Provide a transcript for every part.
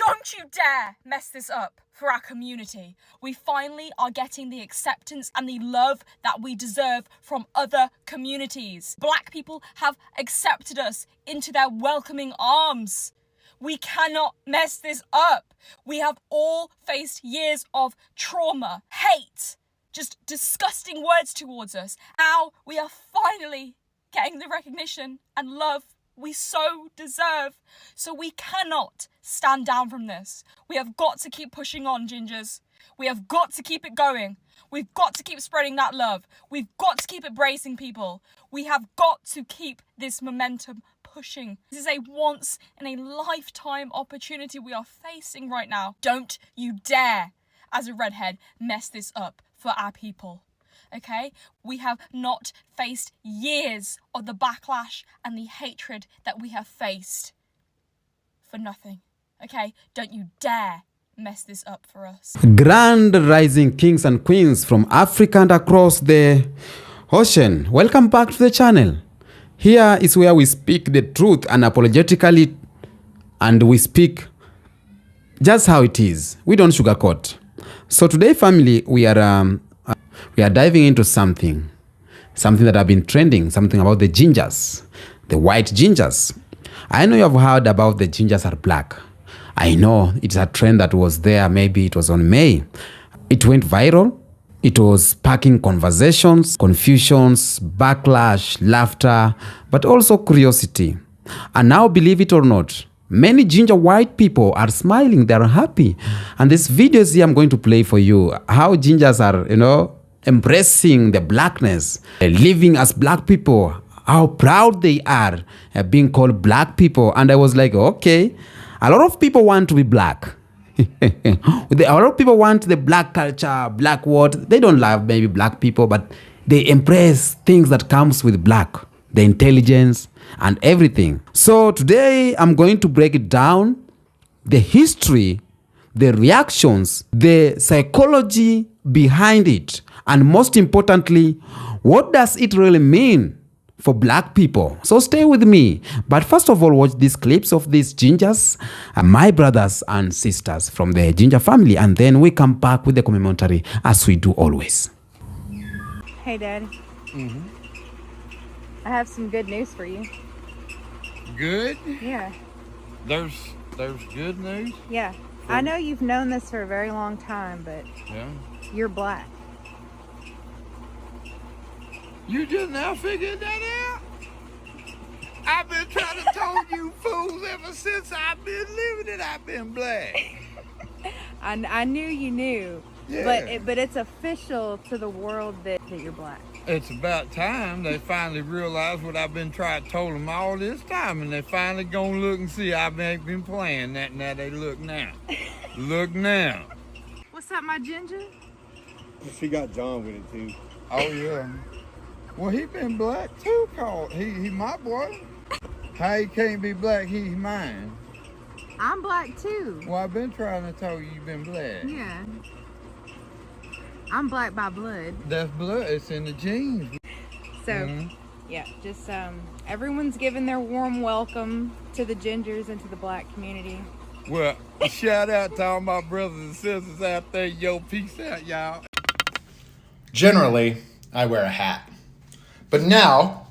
Don't you dare mess this up for our community. We finally are getting the acceptance and the love that we deserve from other communities. Black people have accepted us into their welcoming arms. We cannot mess this up. We have all faced years of trauma, hate, just disgusting words towards us. Now we are finally getting the recognition and love we so deserve. So we cannot stand down from this. We have got to keep pushing on, gingers. We have got to keep it going. We've got to keep spreading that love. We've got to keep embracing people. We have got to keep this momentum pushing. This is a once in a lifetime opportunity we are facing right now. Don't you dare, as a redhead, mess this up for our people. Okay? We have not faced years of the backlash and the hatred that we have faced for nothing. Okay? Don't you dare mess this up for us. Grand rising kings and queens from Africa and across the ocean. Welcome back to the channel. Here is where we speak the truth unapologetically, and we speak just how it is. We don't sugarcoat. So today, family, we are diving into something that have been trending, something about the gingers, the white gingers. I know you have heard about the gingers are black. I know it's a trend that was there. Maybe it was on May. It went viral. It was sparking conversations, confusions, backlash, laughter, but also curiosity. And now, believe it or not, many ginger white people are smiling. They're happy. And this video here I'm going to play for you, how gingers are, embracing the blackness, living as black people, how proud they are being called black people. And I was like, okay, a lot of people want to be black. A lot of people want the black culture, black what. They don't love maybe black people, but they embrace things that comes with black, the intelligence and everything. So today I'm going to break it down, the history, the reactions, the psychology behind it, and most importantly, what does it really mean for black people? So stay with me. But first of all, watch these clips of these gingers, my brothers and sisters from the ginger family, and then we come back with the commentary as we do always. Hey, Daddy. I have some good news for you. Good? Yeah. There's good news? Yeah. I know you've known this for a very long time, but Yeah. you're black. You just now figured that out? I've been trying to tell you fools ever since I've been living it. I've been black. I knew you knew, Yeah. but it's official to the world that you're black. It's about time they finally realize what I've been trying to tell them all this time, and they finally gonna look and see I've been playing that. Now they look now. Look now. What's up, my ginger? She got John with it too. Oh yeah. Well, he been black too, called. He my boy. How he can't be black, he's mine. I'm black too. Well, I've been trying to tell you you've been black. Yeah. I'm black by blood. That's blood, it's in the genes. So, yeah, just everyone's giving their warm welcome to the gingers and to the black community. Well, shout out to all my brothers and sisters out there. Yo, peace out, y'all. Generally, I wear a hat. But now,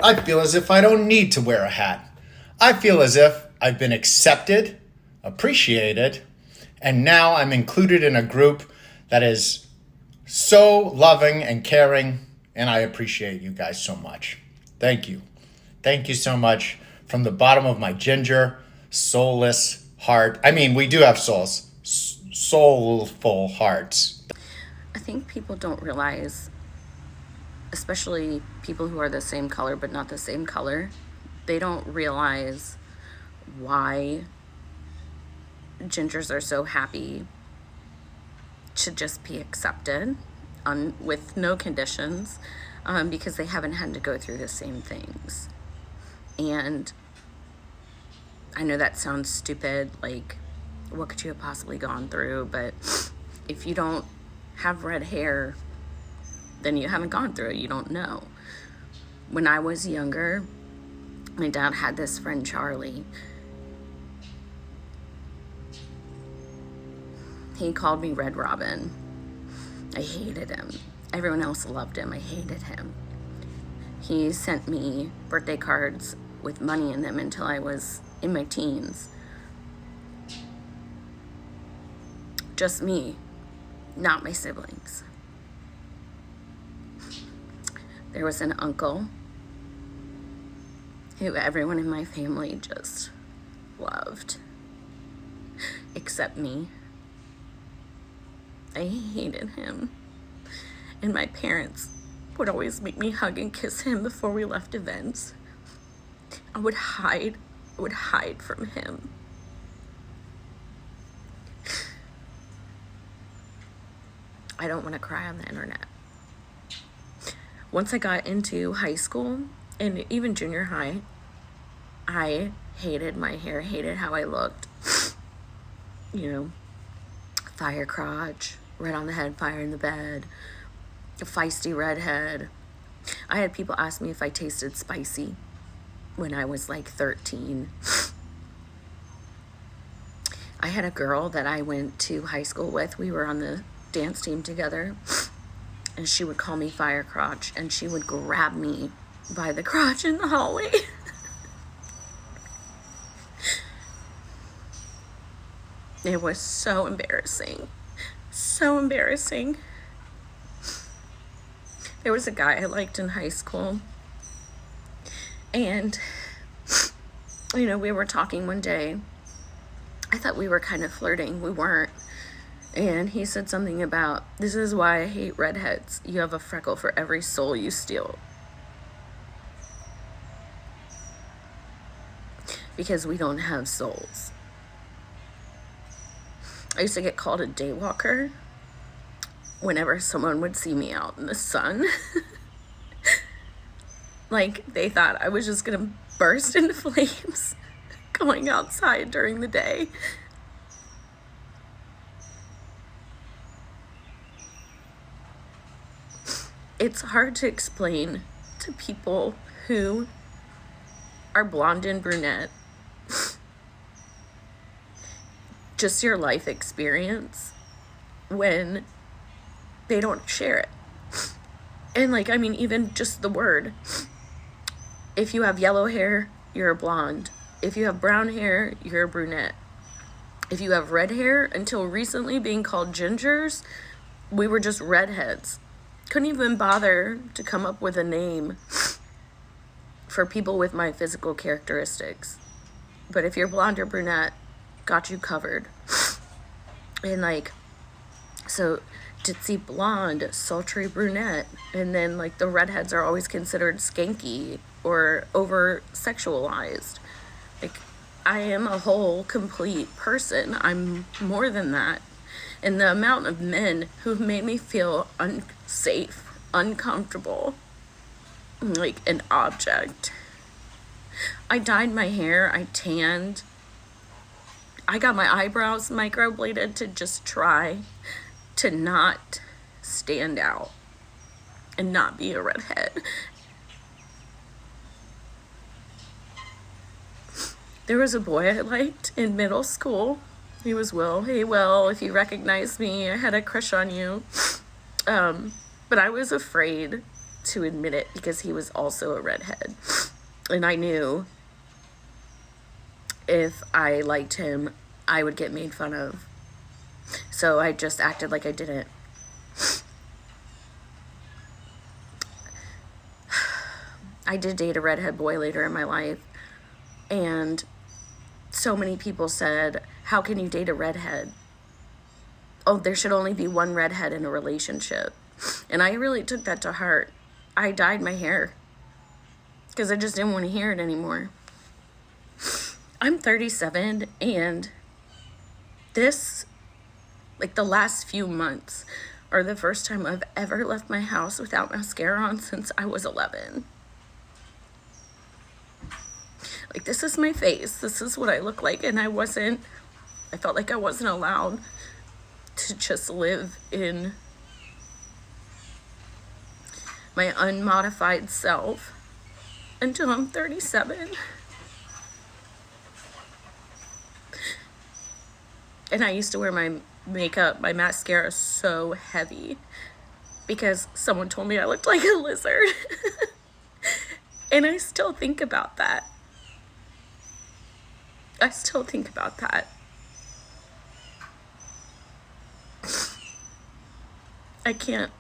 I feel as if I don't need to wear a hat. I feel as if I've been accepted, appreciated, and now I'm included in a group that is so loving and caring, and I appreciate you guys so much. Thank you. Thank you so much from the bottom of my ginger, soulless heart. I mean, we do have souls, soulful hearts. I think people don't realize, especially people who are the same color but not the same color, they don't realize why gingers are so happy to just be accepted with no conditions, because they haven't had to go through the same things. And I know that sounds stupid, like what could you have possibly gone through? But if you don't have red hair, then you haven't gone through it. You don't know. When I was younger, my dad had this friend, Charlie. He called me Red Robin. I hated him. Everyone else loved him. I hated him. He sent me birthday cards with money in them until I was in my teens. Just me, not my siblings. There was an uncle who everyone in my family just loved, except me. I hated him. And my parents would always make me hug and kiss him before we left events. I would hide from him. I don't want to cry on the internet. Once I got into high school and even junior high, I hated my hair, hated how I looked. You know, fire crotch, red on the head, fire in the bed, a feisty redhead. I had people ask me if I tasted spicy when I was like 13. I had a girl that I went to high school with. We were on the dance team together, and she would call me fire crotch, and she would grab me by the crotch in the hallway. It was so embarrassing. So embarrassing. There was a guy I liked in high school, and you know, we were talking one day. I thought we were kind of flirting. We weren't. And he said something about, "This is why I hate redheads. You have a freckle for every soul you steal." Because we don't have souls. I used to get called a daywalker whenever someone would see me out in the sun. Like, they thought I was just gonna burst into flames going outside during the day. It's hard to explain to people who are blonde and brunette just your life experience when they don't share it. And like, I mean, even just the word. If you have yellow hair, you're a blonde. If you have brown hair, you're a brunette. If you have red hair, until recently being called gingers, we were just redheads. Couldn't even bother to come up with a name for people with my physical characteristics. But if you're blonde or brunette, got you covered. And like, so ditzy blonde, sultry brunette, and then like the redheads are always considered skanky or over sexualized. Like, I am a whole, complete person. I'm more than that. And the amount of men who've made me feel unsafe, uncomfortable, like an object. I dyed my hair, I tanned. I got my eyebrows microbladed to just try to not stand out and not be a redhead. There was a boy I liked in middle school. He was Will. Hey, Will, if you recognize me, I had a crush on you. But I was afraid to admit it because he was also a redhead. And I knew if I liked him, I would get made fun of. So I just acted like I didn't. I did date a redhead boy later in my life. And so many people said, "How can you date a redhead? Oh, there should only be one redhead in a relationship." And I really took that to heart. I dyed my hair because I just didn't want to hear it anymore. I'm 37, and this, like the last few months, are the first time I've ever left my house without mascara on since I was 11. Like, this is my face. This is what I look like. And I felt like I wasn't allowed to just live in my unmodified self until I'm 37. And I used to wear my makeup, my mascara so heavy because someone told me I looked like a lizard. And I still think about that. I still think about that. I can't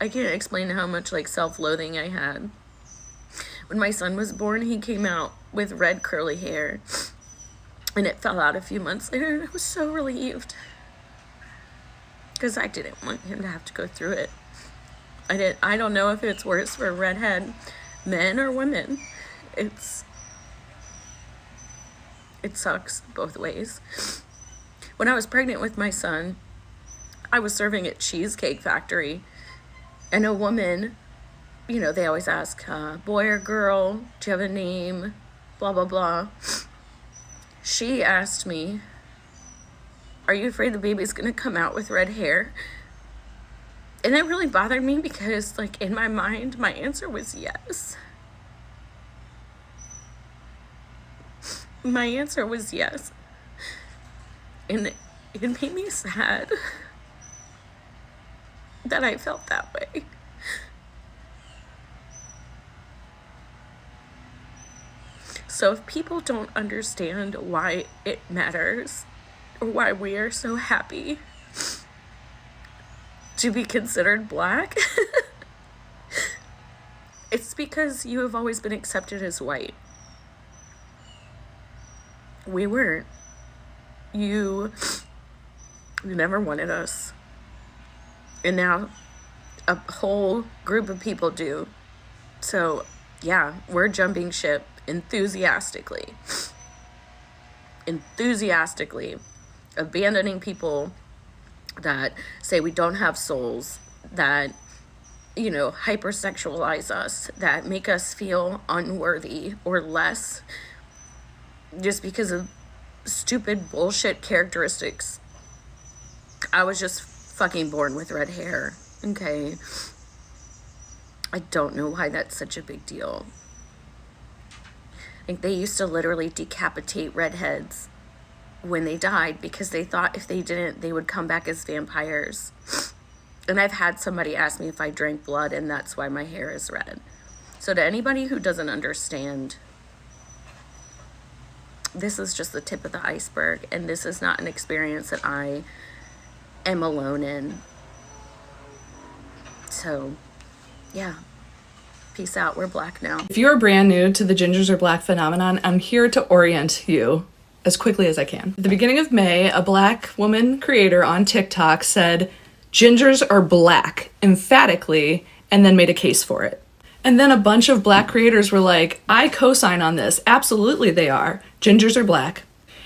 explain how much like self-loathing I had. When my son was born, he came out with red curly hair and it fell out a few months later, and I was so relieved because I didn't want him to have to go through it. I don't know if it's worse for redhead men or women. It sucks both ways. When I was pregnant with my son, I was serving at Cheesecake Factory, and a woman, you know, they always ask, boy or girl, do you have a name, blah, blah, blah. She asked me, are you afraid the baby's gonna come out with red hair? And that really bothered me because, like, in my mind, my answer was yes. My answer was yes. And it made me sad that I felt that way. So if people don't understand why it matters, or why we are so happy to be considered black, it's because you have always been accepted as white. We weren't. You never wanted us. And now a whole group of people do. So yeah, we're jumping ship enthusiastically, abandoning people that say we don't have souls, that, you know, hypersexualize us, that make us feel unworthy or less just because of stupid bullshit characteristics. I was just fucking born with red hair, okay? I don't know why that's such a big deal. Like, they used to literally decapitate redheads when they died because they thought if they didn't, they would come back as vampires. And I've had somebody ask me if I drank blood and that's why my hair is red. So to anybody who doesn't understand, this is just the tip of the iceberg, and this is not an experience that I am alone in. So, yeah. Peace out. We're black now. If you're brand new to the gingers are black phenomenon, I'm here to orient you as quickly as I can. At the beginning of May, a black woman creator on TikTok said, "Gingers are black," emphatically, and then made a case for it. And then a bunch of black creators were like, I co-sign on this. Absolutely they are. Gingers are black.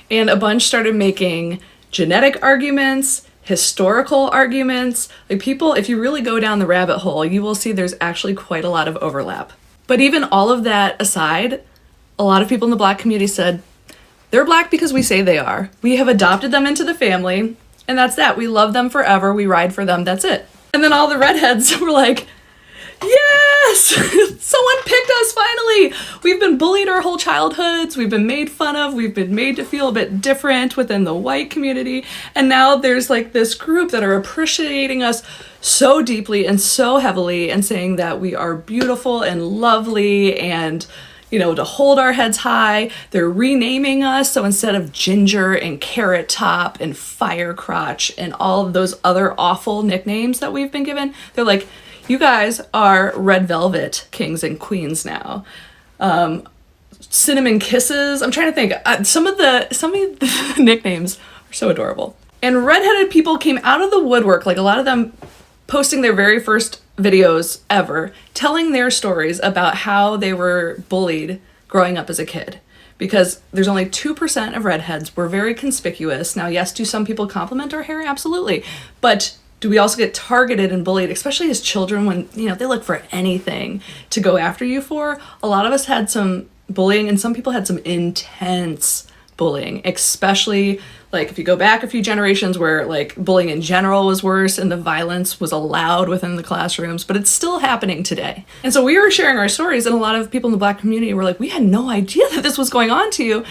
And a bunch started making genetic arguments, historical arguments. Like, people, if you really go down the rabbit hole, you will see there's actually quite a lot of overlap. But even all of that aside, a lot of people in the black community said, they're black because we say they are. We have adopted them into the family, and that's that. We love them forever. We ride for them. That's it. And then all the redheads were like, yes! Someone picked us finally! We've been bullied our whole childhoods. We've been made fun of. We've been made to feel a bit different within the white community. And now there's like this group that are appreciating us so deeply and so heavily and saying that we are beautiful and lovely and, you know, to hold our heads high. They're renaming us. So instead of Ginger and Carrot Top and Fire Crotch and all of those other awful nicknames that we've been given, they're like, you guys are Red Velvet kings and queens now. Cinnamon Kisses. I'm trying to think. Some of the nicknames are so adorable. And redheaded people came out of the woodwork, like a lot of them posting their very first videos ever, telling their stories about how they were bullied growing up as a kid. Because there's only 2% of redheads. We're very conspicuous. Now, yes, do some people compliment our hair? Absolutely. But do we also get targeted and bullied, especially as children, when, you know, they look for anything to go after you for? A lot of us had some bullying, and some people had some intense bullying, especially like if you go back a few generations where like bullying in general was worse and the violence was allowed within the classrooms, but it's still happening today. And so we were sharing our stories, and a lot of people in the black community were like, we had no idea that this was going on to you.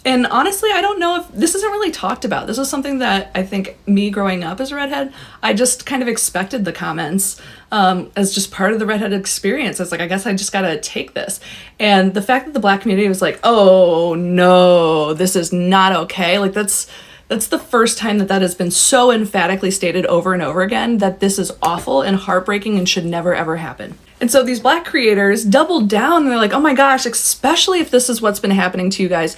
And honestly, I don't know if this isn't really talked about. This was something that I think me growing up as a redhead, I just kind of expected the comments as just part of the redhead experience. It's like, I guess I just gotta take this. And the fact that the Black community was like, oh no, this is not okay. Like that's the first time that has been so emphatically stated over and over again, that this is awful and heartbreaking and should never ever happen. And so these Black creators doubled down and they're like, oh my gosh, especially if this is what's been happening to you guys,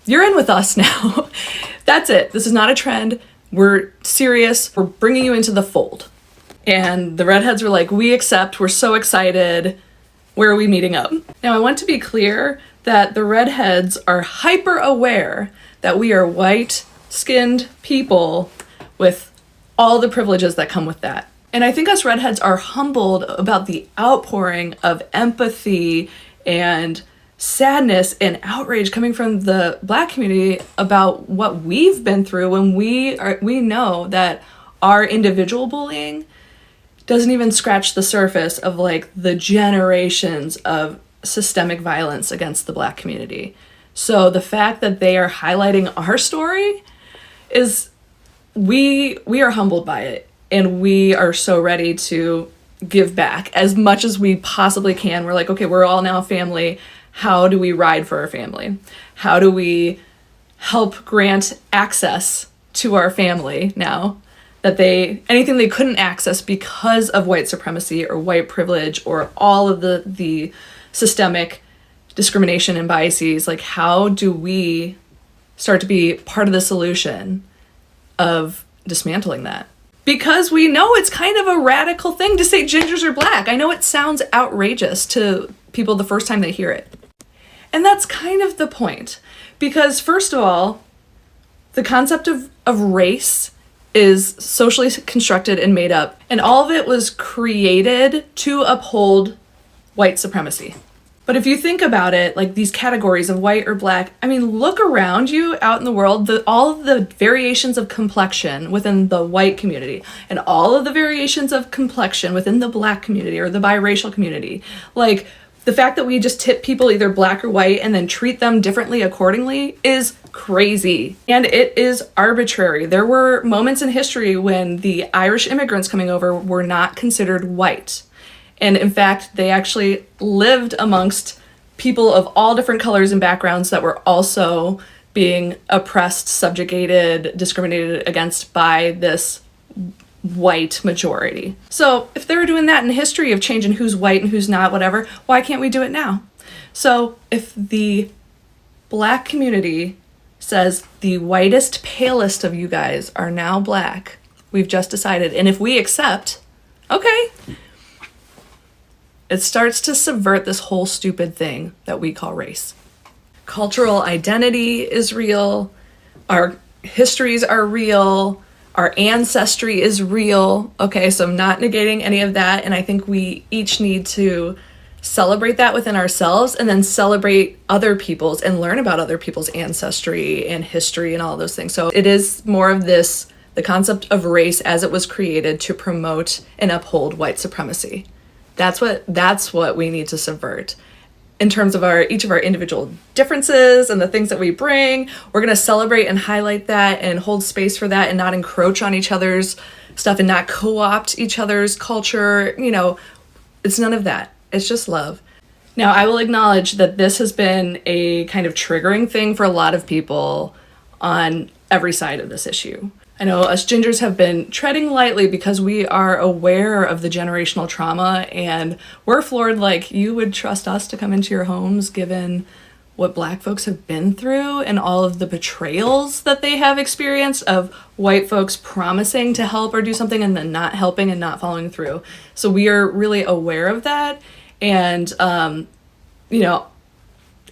you're in with us now. That's it. This is not a trend. We're serious. We're bringing you into the fold. And the redheads were like, we accept. We're so excited. Where are we meeting up? Now, I want to be clear that the redheads are hyper aware that we are white-skinned people with all the privileges that come with that. And I think us redheads are humbled about the outpouring of empathy and sadness and outrage coming from the Black community about what we've been through, when we know that our individual bullying doesn't even scratch the surface of like the generations of systemic violence against the Black community. So the fact that they are highlighting our story is, we are humbled by it, and we are so ready to give back as much as we possibly can. We're like, okay, we're all now family. How do we ride for our family? How do we help grant access to our family now that anything they couldn't access because of white supremacy or white privilege or all of the systemic discrimination and biases? Like, how do we start to be part of the solution of dismantling that? Because we know it's kind of a radical thing to say gingers are Black. I know it sounds outrageous to people the first time they hear it. And that's kind of the point. Because first of all, the concept of race is socially constructed and made up. And all of it was created to uphold white supremacy. But if you think about it, like these categories of white or Black, I mean, look around you out in the world, all of the variations of complexion within the white community and all of the variations of complexion within the Black community or the biracial community. Like, the fact that we just tip people either Black or white and then treat them differently accordingly is crazy. And it is arbitrary. There were moments in history when the Irish immigrants coming over were not considered white. And in fact, they actually lived amongst people of all different colors and backgrounds that were also being oppressed, subjugated, discriminated against by this white majority. So if they were doing that in history of changing who's white and who's not, whatever, why can't we do it now? So if the Black community says the whitest, palest of you guys are now Black, we've just decided, and if we accept, okay, it starts to subvert this whole stupid thing that we call race. Cultural identity is real, our histories are real, our ancestry is real. Okay, so I'm not negating any of that. And I think we each need to celebrate that within ourselves and then celebrate other people's and learn about other people's ancestry and history and all those things. So it is more of this, the concept of race as it was created to promote and uphold white supremacy. That's what we need to subvert. In terms of each of our individual differences and the things that we bring, we're going to celebrate and highlight that and hold space for that and not encroach on each other's stuff and not co-opt each other's culture. You know, it's none of that. It's just love. Now, I will acknowledge that this has been a kind of triggering thing for a lot of people on every side of this issue. I know us gingers have been treading lightly because we are aware of the generational trauma, and we're floored like you would trust us to come into your homes given what Black folks have been through and all of the betrayals that they have experienced of white folks promising to help or do something and then not helping and not following through. So we are really aware of that. And, you know,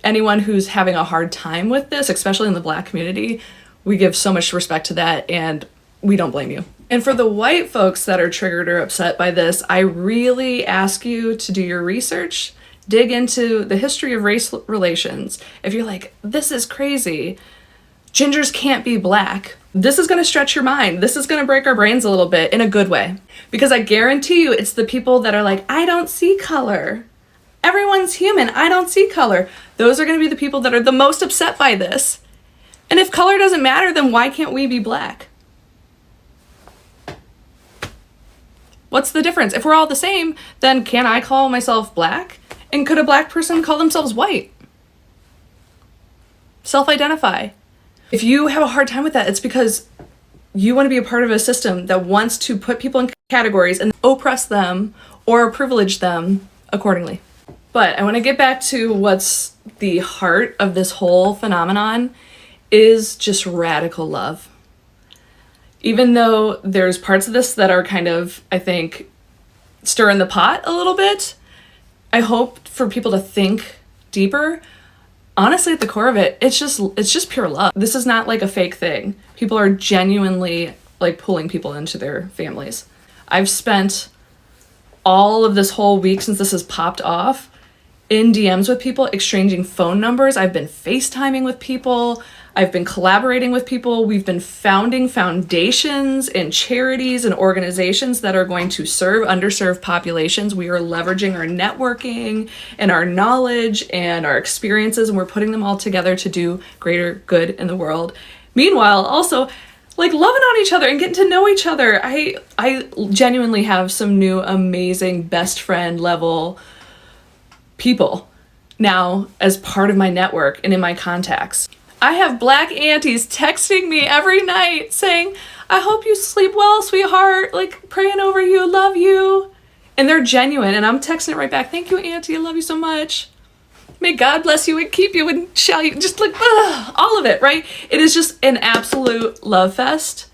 anyone who's having a hard time with this, especially in the Black community, we give so much respect to that, and we don't blame you. And for the white folks that are triggered or upset by this, I really ask you to do your research, dig into the history of race relations. If you're like, this is crazy, gingers can't be Black, this is going to stretch your mind. This is going to break our brains a little bit in a good way. Because I guarantee you it's the people that are like, I don't see color. Everyone's human. I don't see color. Those are going to be the people that are the most upset by this. And if color doesn't matter, then why can't we be black? What's the difference? If we're all the same, then can I call myself black? And could a black person call themselves white? Self-identify. If you have a hard time with that, it's because you want to be a part of a system that wants to put people in categories and oppress them or privilege them accordingly. But I want to get back to what's the heart of this whole phenomenon is just radical love. Even though there's parts of this that are kind of, I think, stirring the pot a little bit, I hope for people to think deeper. Honestly, at the core of it, it's just pure love. This is not like a fake thing. People are genuinely like pulling people into their families. I've spent all of this whole week since this has popped off in DMs with people, exchanging phone numbers. I've been FaceTiming with people. I've been collaborating with people. We've been founding foundations and charities and organizations that are going to serve underserved populations. We are leveraging our networking and our knowledge and our experiences, and we're putting them all together to do greater good in the world. Meanwhile, also, like loving on each other and getting to know each other. I genuinely have some new amazing best friend level people now as part of my network and in my contacts. I have black aunties texting me every night saying, I hope you sleep well, sweetheart, like praying over you, love you. And they're genuine, and I'm texting it right back. Thank you, auntie, I love you so much. May God bless you and keep you and shall you, just like, all of it, right? It is just an absolute love fest.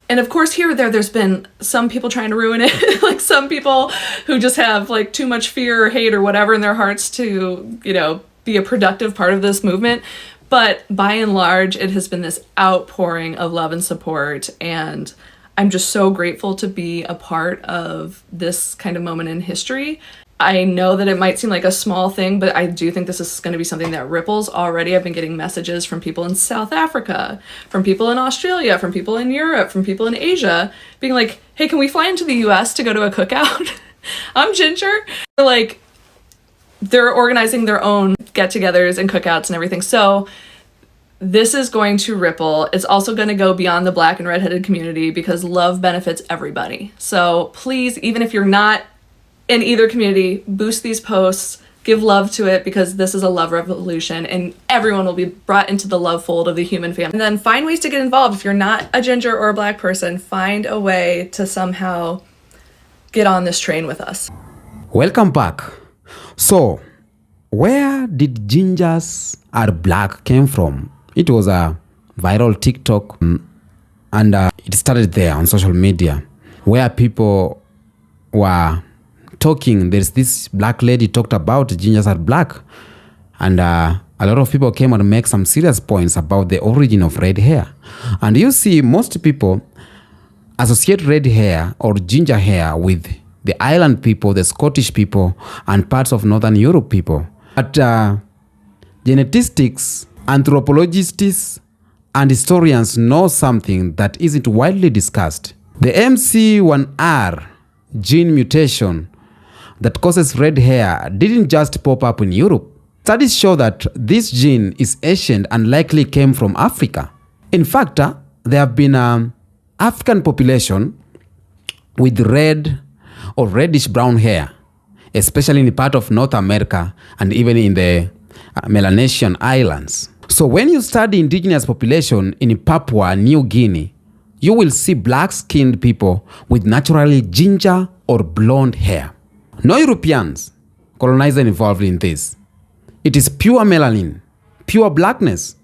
And of course, here or there's been some people trying to ruin it, like some people who just have like too much fear or hate or whatever in their hearts to, you know, be a productive part of this movement. But by and large, it has been this outpouring of love and support. And I'm just so grateful to be a part of this kind of moment in history. I know that it might seem like a small thing, but I do think this is going to be something that ripples already. I've been getting messages from people in South Africa, from people in Australia, from people in Europe, from people in Asia, being like, hey, can we fly into the US to go to a cookout? I'm Ginger. Like, they're organizing their own get-togethers and cookouts and everything. So this is going to ripple. It's also going to go beyond the black and redheaded community because love benefits everybody. So please, even if you're not in either community, boost these posts, give love to it, because this is a love revolution and everyone will be brought into the love fold of the human family. And then find ways to get involved. If you're not a ginger or a black person, find a way to somehow get on this train with us. Welcome back. So, where did gingers are black came from? It was a viral TikTok, and it started there on social media, where people were talking. There's this black lady talked about gingers are black, and a lot of people came and make some serious points about the origin of red hair. And you see, most people associate red hair or ginger hair with the island people, the Scottish people, and parts of Northern Europe people. But geneticists, anthropologists, and historians know something that isn't widely discussed. The MC1R gene mutation that causes red hair didn't just pop up in Europe. Studies show that this gene is ancient and likely came from Africa. In fact, there have been African population with red or reddish brown hair, especially in the part of North America and even in the Melanesian islands. So when you study indigenous population in Papua New Guinea, you will see black-skinned people with naturally ginger or blonde hair. No Europeans, colonizer involved in this. It is pure melanin, pure blackness.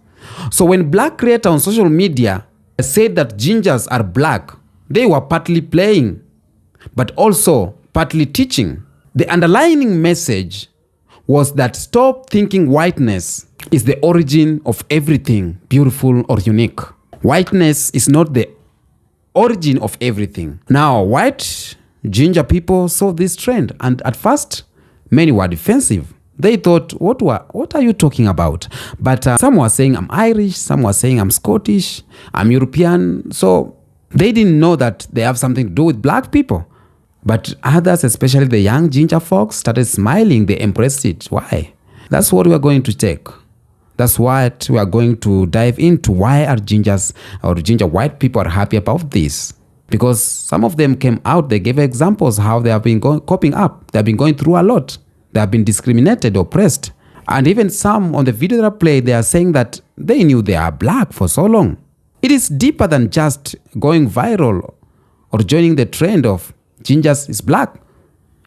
So when black creators on social media said that gingers are black, they were partly playing, but also partly teaching. The underlying message was that stop thinking whiteness is the origin of everything beautiful or unique. Whiteness is not the origin of everything. Now, white ginger people saw this trend, and at first, many were defensive. They thought, what are you talking about? But some were saying I'm Irish, some were saying I'm Scottish, I'm European. So they didn't know that they have something to do with black people. But others, especially the young ginger folks, started smiling. They embraced it. Why? That's what we are going to take. That's what we are going to dive into. Why are gingers or ginger white people are happy about this? Because some of them came out, they gave examples how they have been coping up. They have been going through a lot. They have been discriminated, oppressed. And even some on the video that I played, they are saying that they knew they are black for so long. It is deeper than just going viral or joining the trend of gingers is black.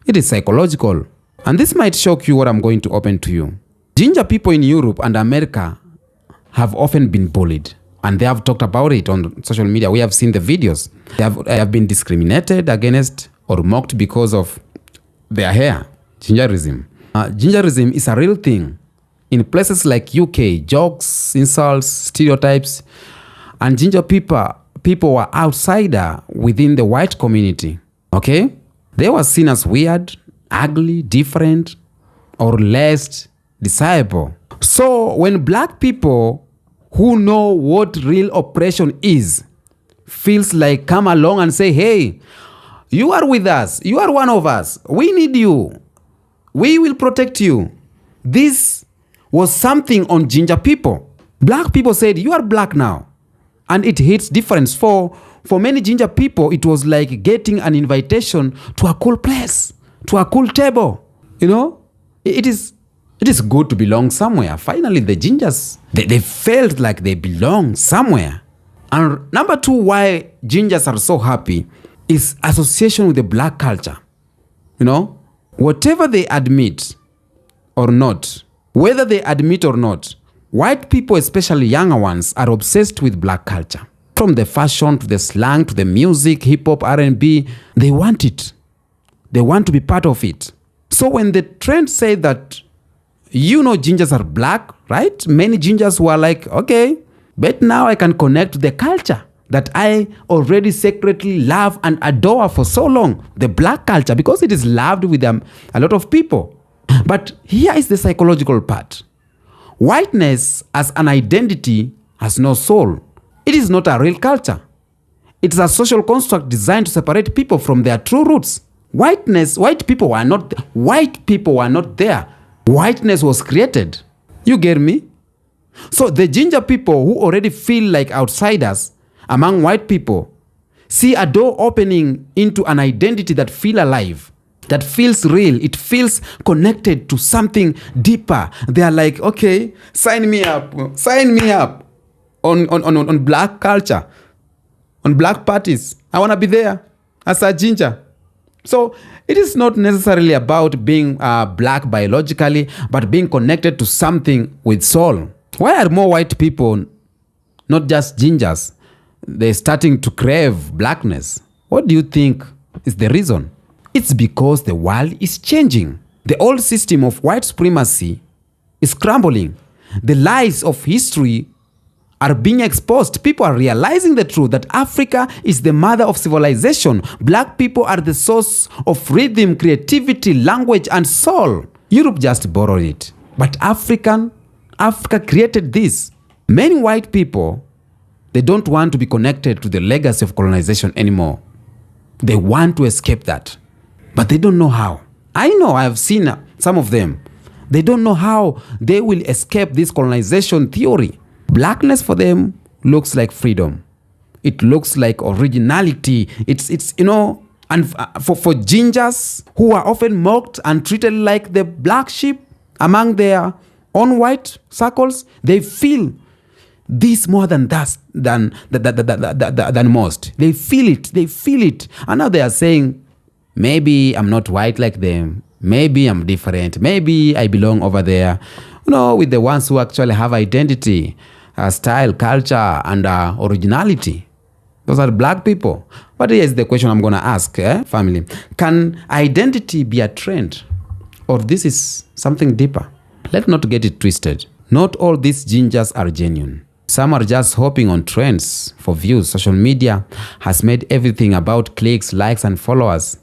It is psychological. And this might shock you what I'm going to open to you. Ginger people in Europe and America have often been bullied. And they have talked about it on social media. We have seen the videos. They have been discriminated against or mocked because of their hair. Gingerism. Gingerism is a real thing. In places like UK, jokes, insults, stereotypes, and ginger people were outsider within the white community. Okay? They were seen as weird, ugly, different, or less desirable. So when black people who know what real oppression is feels like come along and say, hey, you are with us, you are one of us, we need you, we will protect you. This was something on ginger people. Black people said, you are black now. And it hits difference. For many ginger people, it was like getting an invitation to a cool place, to a cool table. You know, it is good to belong somewhere. Finally, the gingers, they felt like they belong somewhere. And number two, why gingers are so happy is association with the black culture. You know, whatever they admit or not, whether they admit or not, white people, especially younger ones, are obsessed with black culture. From the fashion to the slang to the music, hip-hop, R&B, they want it. They want to be part of it. So when the trend said that, you know, gingers are black, right? Many gingers were like, okay, but now I can connect to the culture that I already secretly love and adore for so long, the black culture, because it is loved with a lot of people. But here is the psychological part. Whiteness as an identity has no soul. It is not a real culture. It is a social construct designed to separate people from their true roots. White people were not there. Whiteness was created. You get me? So the ginger people who already feel like outsiders among white people see a door opening into an identity that feels alive, that feels real. It feels connected to something deeper. They are like, okay, sign me up on black culture, on black parties. I want to be there as a ginger. So it is not necessarily about being black biologically, but being connected to something with soul. Why are more white people, not just gingers, they're starting to crave blackness? What do you think is the reason? It's because the world is changing. The old system of white supremacy is crumbling. The lies of history are being exposed. People are realizing the truth that Africa is the mother of civilization. Black people are the source of rhythm, creativity, language, and soul. Europe just borrowed it. But Africa created this. Many white people, they don't want to be connected to the legacy of colonization anymore. They want to escape that. But they don't know how. I know, I have seen some of them. They don't know how they will escape this colonization theory. Blackness for them looks like freedom. It looks like originality. It's you know, and for gingers who are often mocked and treated like the black sheep among their own white circles, they feel this more than most. They feel it. And now they are saying, maybe I'm not white like them. Maybe I'm different. Maybe I belong over there. You know, with the ones who actually have identity, style, culture, and originality. Those are black people. But here's the question I'm going to ask, family. Can identity be a trend? Or this is something deeper? Let's not get it twisted. Not all these gingers are genuine. Some are just hopping on trends for views. Social media has made everything about clicks, likes, and followers.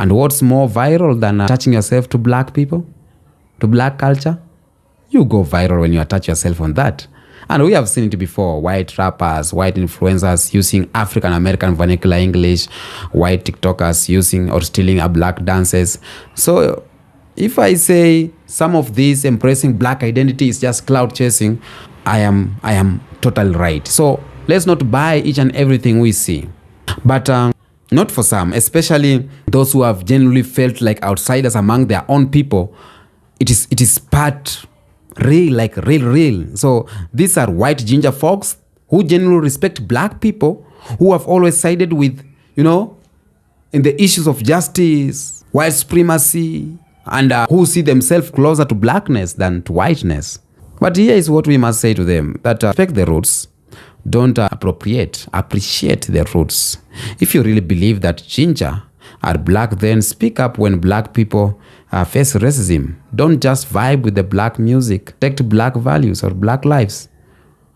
And what's more viral than attaching yourself to black people? To black culture? You go viral when you attach yourself on that. And we have seen it before. White rappers, white influencers using African American vernacular English, white TikTokers using or stealing black dances. So If I say some of this embracing black identity is just cloud chasing, I am totally right. So let's not buy each and everything we see. But not for some, especially those who have genuinely felt like outsiders among their own people. It is part real, like real. So these are white ginger folks who genuinely respect black people, who have always sided with, in the issues of justice, white supremacy, and who see themselves closer to blackness than to whiteness. But here is what we must say to them, that respect the roots, don't appreciate the roots. If you really believe that ginger are black, then speak up when black people face racism. Don't just vibe with the black music, protect black values or black lives.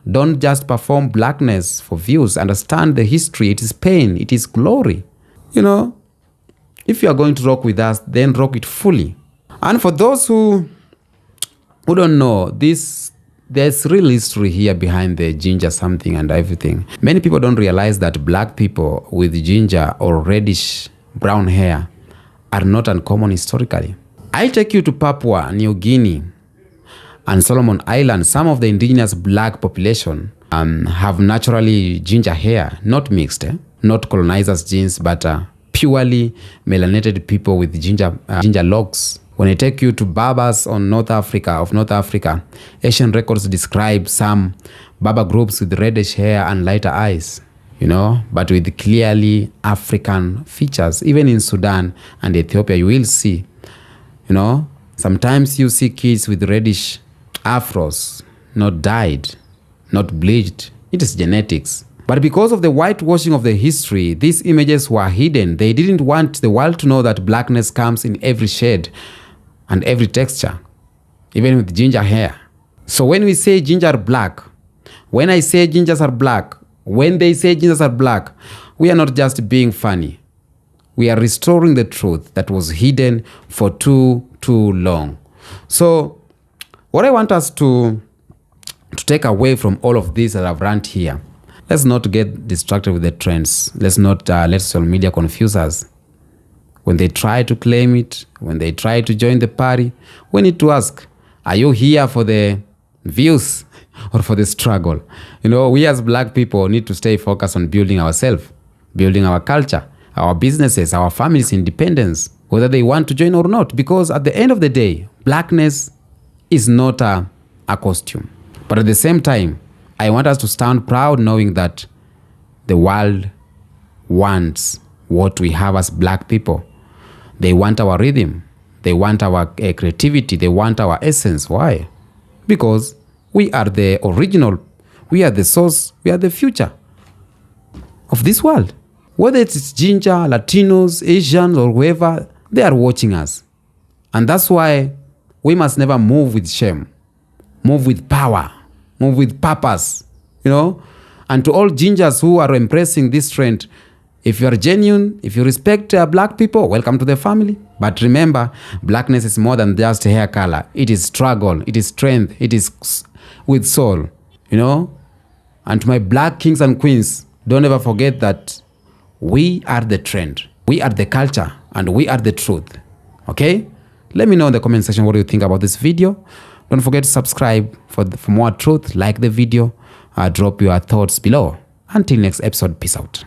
Don't just perform blackness for views. Understand the history. It is pain. It is glory. If you are going to rock with us, then rock it fully. And for those who don't know, there's real history here behind the ginger something and everything. Many people don't realize that black people with ginger or reddish brown hair are not uncommon historically. I'll take you to Papua New Guinea and Solomon Islands. Some of the indigenous black population have naturally ginger hair, not mixed, not colonizers' genes, but purely melanated people with ginger locks. When I take you to Babas of North Africa, Asian records describe some Baba groups with reddish hair and lighter eyes, but with clearly African features. Even in Sudan and Ethiopia, you will see, sometimes you see kids with reddish afros, not dyed, not bleached. It is genetics. But because of the whitewashing of the history, these images were hidden. They didn't want the world to know that blackness comes in every shade and every texture, even with ginger hair. So when we say ginger are black, when I say gingers are black, when they say gingers are black, we are not just being funny. We are restoring the truth that was hidden for too long. So what I want us to take away from all of this that I've run here, let's not get distracted with the trends. Let's not let social media confuse us. When they try to claim it, when they try to join the party, we need to ask, are you here for the views or for the struggle? We as black people need to stay focused on building ourselves, building our culture, our businesses, our families' independence, whether they want to join or not. Because at the end of the day, blackness is not a costume. But at the same time, I want us to stand proud knowing that the world wants what we have as black people. They want our rhythm. They want our creativity. They want our essence. Why? Because we are the original. We are the source. We are the future of this world. Whether it's ginger, Latinos, Asians, or whoever, they are watching us. And that's why we must never move with shame. Move with power. Move with purpose. And to all gingers who are embracing this trend, if you are genuine, if you respect black people, welcome to the family. But remember, blackness is more than just hair color. It is struggle. It is strength. It is with soul. And to my black kings and queens, don't ever forget that we are the trend. We are the culture. And we are the truth. Okay? Let me know in the comment section what you think about this video. Don't forget to subscribe for more truth. Like the video. Drop your thoughts below. Until next episode, peace out.